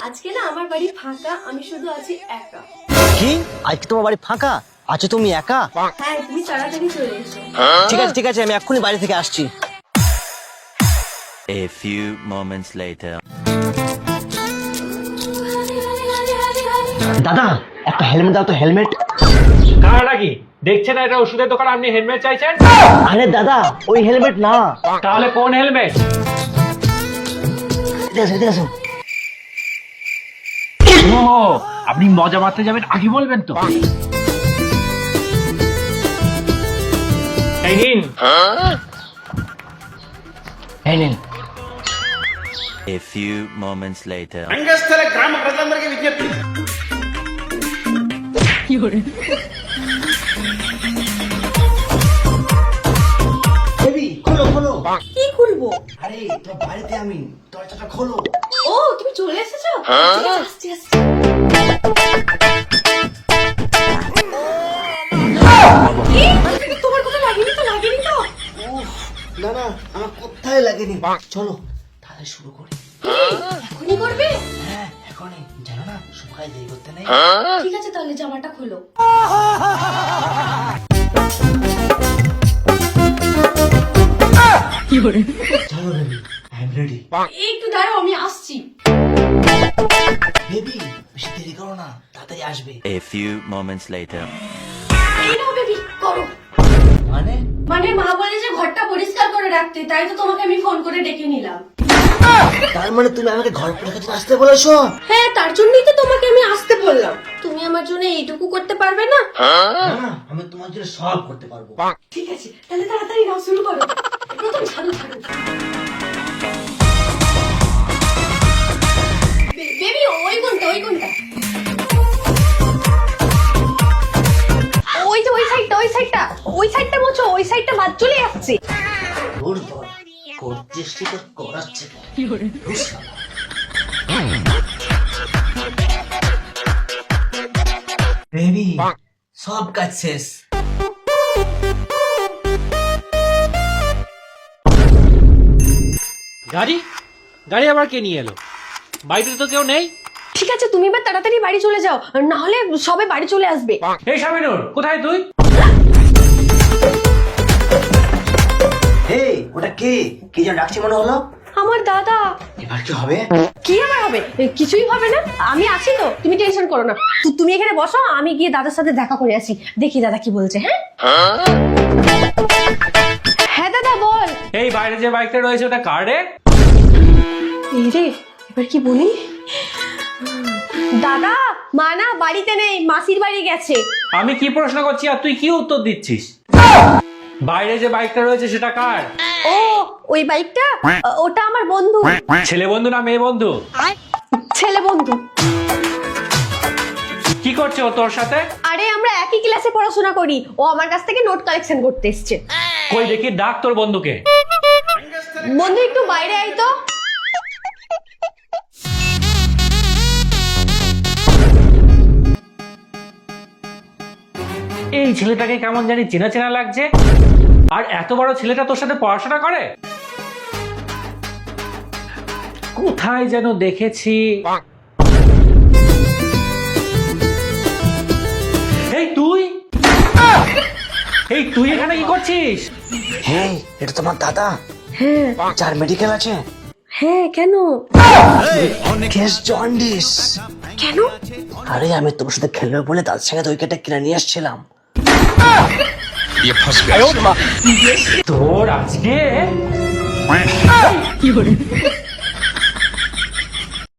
আজকে না আমার বাড়ি ফাঁকা, আমি শুধু আছি একা। কি আজকে তোমার বাড়ি ফাঁকা? আচ্ছা তুমি একা? হ্যাঁ, তুমি তাড়াতাড়ি চলে এসো। ঠিক আছে আমি এক্ষুনি বাড়ি থেকে আসছি। A few moments later. দাদা একটা হেলমেট দাও তো, হেলমেট। কারণটা কি? দেখছেন না এটা ওষুধের দোকান, আপনি হেলমেট চাইছেন? আরে দাদা ওই হেলমেট না। তাহলে কোন হেলমেট? দেখো ও, আপনি মজা মারতে যাবেন, আগে বলবেন তো। এই নিন। এই নিন। A few moments later. ರಂಗಸ್ಥಳ ಗ್ರಾಮ ಪ್ರಜಾಂಬರಿಗೆ ವಿಜ್ಞಪ್ತಿ. বেবি খোলো খোলো। কি খুলবো? আরে তোমার বাড়িতে আমি, দরজাটা খোলো। ও, তুমি চলে এসেছো? ঠিক আছে, আসছি। কি? তোমার কথা লাগেনি তো? না না আমার কোথায় লাগেনি। চলো তাহলে শুরু করি। এখনই করবে? হ্যাঁ এখনই, জানো না সবাই দেরি করতে নেই। ঠিক আছে, তাহলে জামাটা খোলো। চলো বেবি, আই এম রেডি। একটু দাঁড়াও, আমি আসছি। বেবি বেশি দেরি করো না, তাড়াতাড়ি আসবে। A few moments later. এই নাও বেবি, করো। মানে মা বলে যে ঘরটা পরিষ্কার করে রাখতে, তাই তো তোমাকে আমি ফোন করে ডেকে নিলাম। তার মানে তুমি আমাকে ঘর পরিষ্কার আসতে বলেছো? হ্যাঁ, তার জন্যই তো তোমাকে আমি আসতে বললাম। তুমি আমার জন্য এইটুকু করতে পারবে না? না আমি তোমার জন্য সব করতে পারবো। ঠিক আছে, তাহলে তাড়াতাড়ি নাও, শুরু করো। প্রথম ঝাড়ু। বেবি ওই কোনটা? ওই যে ওই সাইডটা মোছো, ওই সাইডটা ভাত চলে আসছে। করছিস কি তোর করাচ্ছে? বেবি সব কাজ শেষ। গাড়ি আবার কে নিয়ে এলো? বাড়িতে তো কেউ নেই। ঠিক আছে, তুমি এবার তাড়াতাড়ি বাড়ি চলে যাও, না হলে সবে বাড়ি চলে আসবে। এই শামিনুর, কোথায় তুই? এই ওটা কে? কি যেন ডাকছে মনে হলো? আমার দাদা। এবার কি হবে? কি আবার হবে? কিছুই হবে না, আমি আছি তো, তুমি টেনশন করো না। তুমি এখানে বসো, আমি গিয়ে দাদার সাথে দেখা করে আসি, দেখি দাদা কি বলছে। হ্যাঁ দাদা বল। এই বাইরে যে বাইকটা রয়েছে ওটা কার রে? এই রে, এবার কি বলি? দাদা মা না বাড়িতে নেই, মাসির বাড়ি গেছে। আমি কি প্রশ্ন করছি আর তুই কি উত্তর দিচ্ছিস? বাইরে যে বাইকটা রয়েছে সেটা কার? ও ওই বাইকটা, ওটা আমার বন্ধু। ছেলে বন্ধু না মেয়ে বন্ধু? ছেলে বন্ধু। কি করছে ও তোর সাথে? আরে আমরা একই ক্লাসে পড়াশোনা করি, ও আমার কাছ থেকে নোট কালেকশন করতে এসছে। কই দেখি, ডাক তোর বন্ধুকে। বন্ধু একটু বাইরে আয় তো। এই ছেলেটাকে কেমন জানি চেনা চেনা লাগছে। আর এত বড় ছেলেটা তোর সাথে পড়াশোনা করে? কোথায় যেন দেখেছি। এই তুই এখানে কি করছিস? হ্যাঁ এটা তোমার দাদা? হ্যাঁ। যার মেডিকেল আছে? হ্যাঁ, কেন? Case jaundice. কেন? আরে আমি তোমার সাথে খেলবে বলে তার সঙ্গে উইকেটটা কিনে নিয়ে এসেছিলাম। তোর আজকে